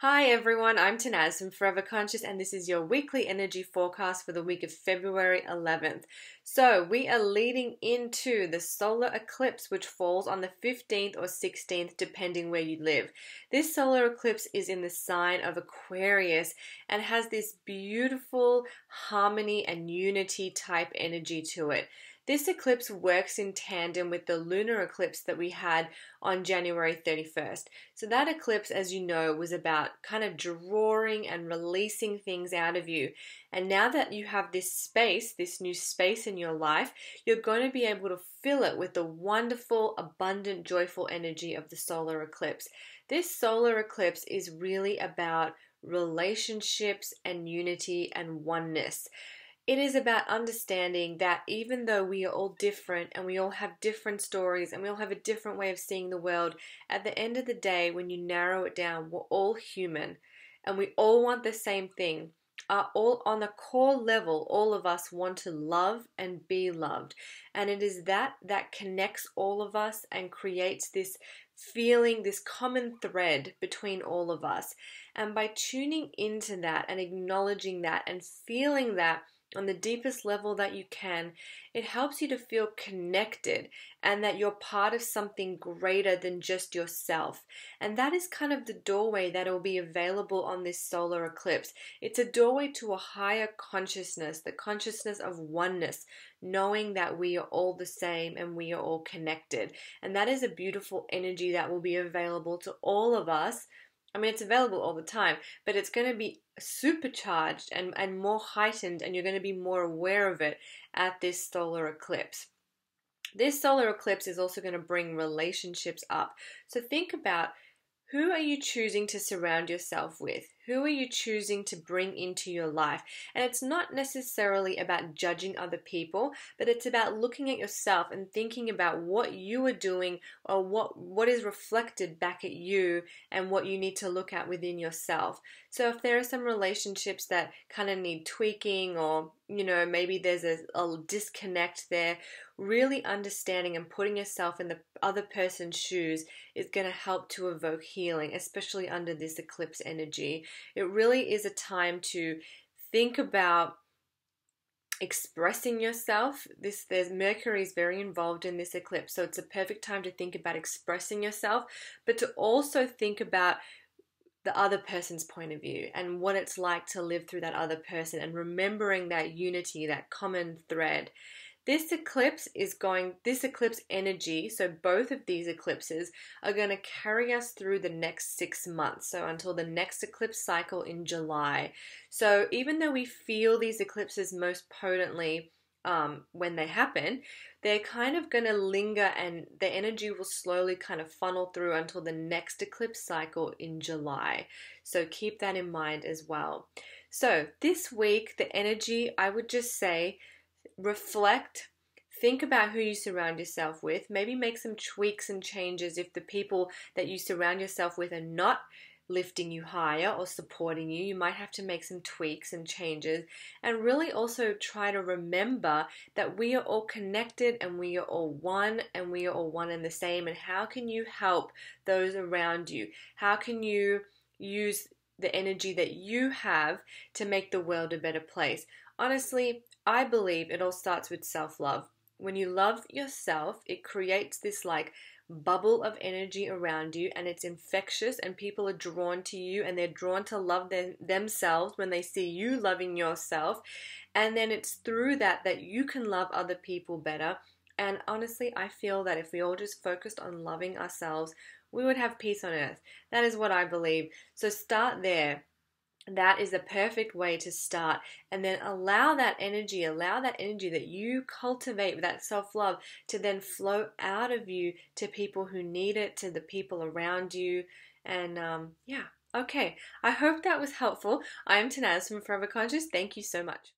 Hi everyone, I'm Tanaz from Forever Conscious and this is your weekly energy forecast for the week of February 11th. So we are leading into the solar eclipse which falls on the 15th or 16th depending where you live. This solar eclipse is in the sign of Aquarius and has this beautiful harmony and unity type energy to it. This eclipse works in tandem with the lunar eclipse that we had on January 31st. So that eclipse, as you know, was about kind of drawing and releasing things out of you. And now that you have this space, this new space in your life, you're going to be able to fill it with the wonderful, abundant, joyful energy of the solar eclipse. This solar eclipse is really about relationships and unity and oneness. It is about understanding that even though we are all different and we all have different stories and we all have a different way of seeing the world, at the end of the day, when you narrow it down, we're all human and we all want the same thing. All on a core level, all of us want to love and be loved. And it is that connects all of us and creates this feeling, this common thread between all of us. And by tuning into that and acknowledging that and feeling that on the deepest level that you can, it helps you to feel connected and that you're part of something greater than just yourself. And that is kind of the doorway that will be available on this solar eclipse. It's a doorway to a higher consciousness, the consciousness of oneness, knowing that we are all the same and we are all connected. And that is a beautiful energy that will be available to all of us. I mean, it's available all the time, but it's going to be supercharged and more heightened, and you're going to be more aware of it at this solar eclipse. This solar eclipse is also going to bring relationships up. So think about, who are you choosing to surround yourself with? Who are you choosing to bring into your life? And it's not necessarily about judging other people, but it's about looking at yourself and thinking about what you are doing or what is reflected back at you and what you need to look at within yourself. So if there are some relationships that kind of need tweaking, or maybe there's a disconnect there, really understanding and putting yourself in the other person's shoes is going to help to evoke healing, especially under this eclipse energy. It really is a time to think about expressing yourself. There's Mercury is very involved in this eclipse, so it's a perfect time to think about expressing yourself, but to also think about the other person's point of view and what it's like to live through that other person, and remembering that unity, that common thread. This eclipse energy, so both of these eclipses are going to carry us through the next 6 months, so until the next eclipse cycle in July. So even though we feel these eclipses most potently when they happen, they're kind of going to linger and the energy will slowly kind of funnel through until the next eclipse cycle in July. So keep that in mind as well. So this week, the energy, I would just say, reflect, think about who you surround yourself with, maybe make some tweaks and changes if the people that you surround yourself with are not lifting you higher or supporting you. You might have to make some tweaks and changes, and really also try to remember that we are all connected and we are all one, and we are all one and the same. And how can you help those around you? How can you use the energy that you have to make the world a better place? Honestly, I believe it all starts with self-love. When you love yourself, it creates this bubble of energy around you, and it's infectious, and people are drawn to you, and they're drawn to love themselves when they see you loving yourself. And then it's through that you can love other people better. And honestly, I feel that if we all just focused on loving ourselves, we would have peace on earth. That is what I believe. So start there. That is a perfect way to start, and then allow that energy that you cultivate with that self-love to then flow out of you to people who need it, to the people around you. And yeah, okay. I hope that was helpful. I am Tanaz from Forever Conscious. Thank you so much.